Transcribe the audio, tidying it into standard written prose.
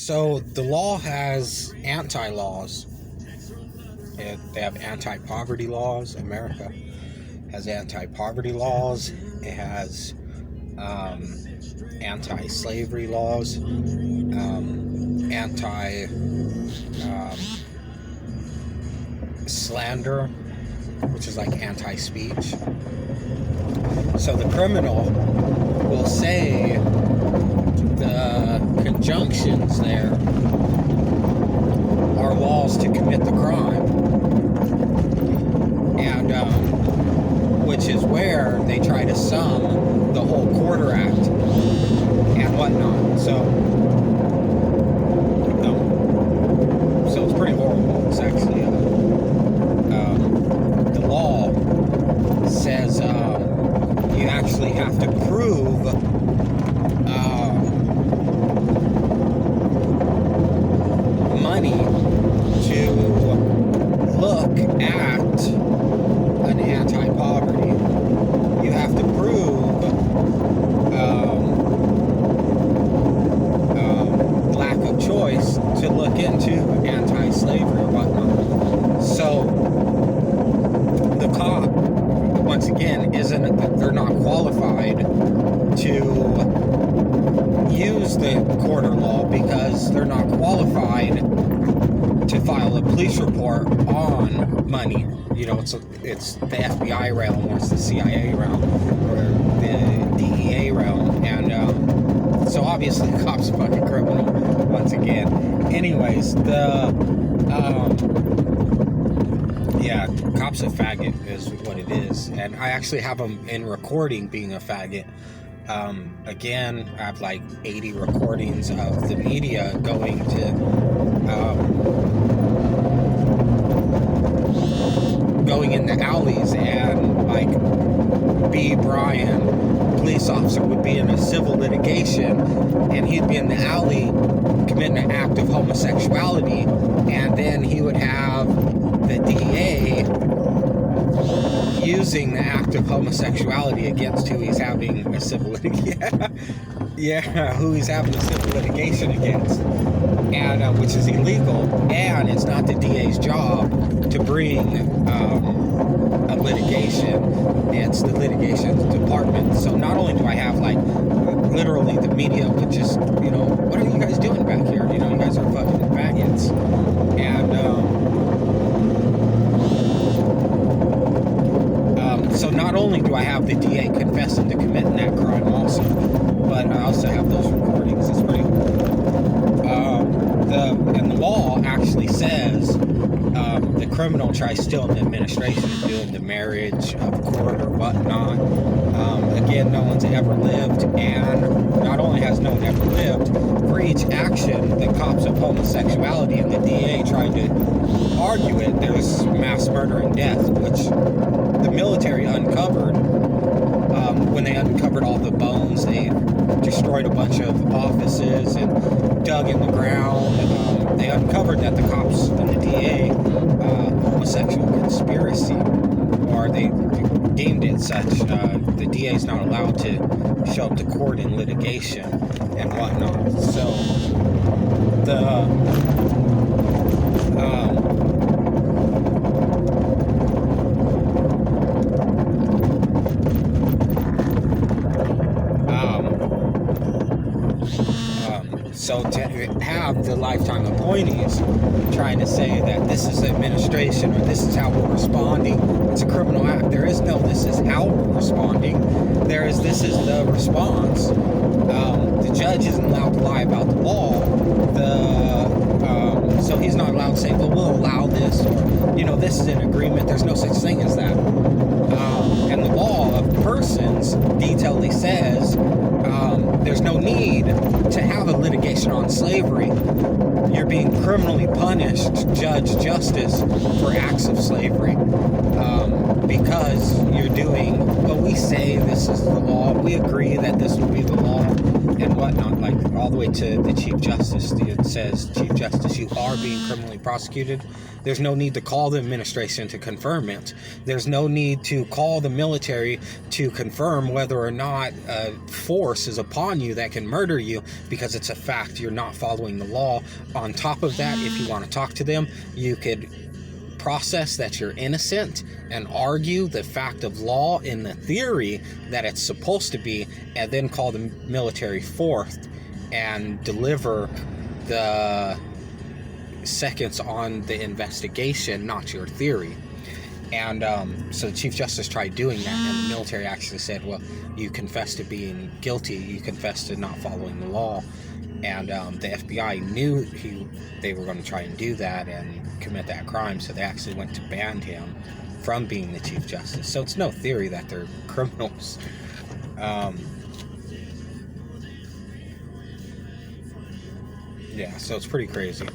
So the law has anti-laws. They have anti-poverty laws. America has anti-poverty laws. It has anti-slavery laws, anti-slander, which is like anti-speech. So the criminal will say the conjunctions there are laws to commit the crime, and which is where they try to sum the whole Quarter Act and whatnot. So it's pretty horrible. It's actually the law says you actually have to prove money to look at an anti-poverty. You have to prove lack of choice to look into anti-slavery or whatnot. So the cop, once again, they're not qualified to use the quarter law because they're not qualified to file a police report on money. You know, it's the FBI realm, or it's the CIA realm, or the DEA realm, and so obviously the cop's a fucking criminal once again. Anyways, cop's a faggot is what it is, and I actually have him in recording being a faggot. Again, I have like 80 recordings of the media going to going in the alleys, and like B. Brian, police officer, would be in a civil litigation, and he'd be in the alley committing an act of homosexuality, and then he would have the DA using the act of homosexuality against who he's having a civil who he's having a civil litigation against, and which is illegal, and it's not the DA's job to bring a litigation. It's the litigation department. So not only do I have like literally the media would just, what are you guys doing back here? You guys are fucking faggots, and so not only do I have the DA confessing to committing that crime also, but I also have those recordings. It's pretty cool. And the law actually says the criminal tries still in the administration of doing the marriage of court or whatnot. Again, no one's ever lived, and not only has no one ever lived, for each action that cops of homosexuality and the DA tried to argue it, there's mass murder and death, which the military uncovered. When they uncovered all the bones, they destroyed a bunch of offices and dug in the ground. They uncovered that the cops and the DA homosexual conspiracy, or they deemed it such. The DA is not allowed to show up to court in litigation and whatnot. So So to have the lifetime appointees trying to say that this is the administration or this is how we're responding, it's a criminal act. There is no this is how we're responding. There is this is the response. The judge isn't allowed to lie about the law. So he's not allowed to say, well, we'll allow this, or, this is an agreement. There's no such thing as that. And the law of persons detailedly says there's no need to have a litigation on slavery. You're being criminally punished, judge, justice for acts of slavery, because you're doing, we say this is the law, we agree that this will be the law, and whatnot, like all the way to the Chief Justice, the says, Chief Justice, you are being criminally prosecuted. There's no need to call the administration to confirm it. There's no need to call the military to confirm whether or not force is upon you that can murder you, because it's a fact you're not following the law. On top of that, if you want to talk to them, you could process that you're innocent and argue the fact of law in the theory that it's supposed to be, and then call the military forth and deliver the seconds on the investigation, not your theory. And so the Chief Justice tried doing that, and the military actually said, well, you confess to being guilty, you confess to not following the law. And the FBI knew they were going to try and do that and commit that crime, so they actually went to ban him from being the Chief Justice. So it's no theory that they're criminals. Yeah, so it's pretty crazy.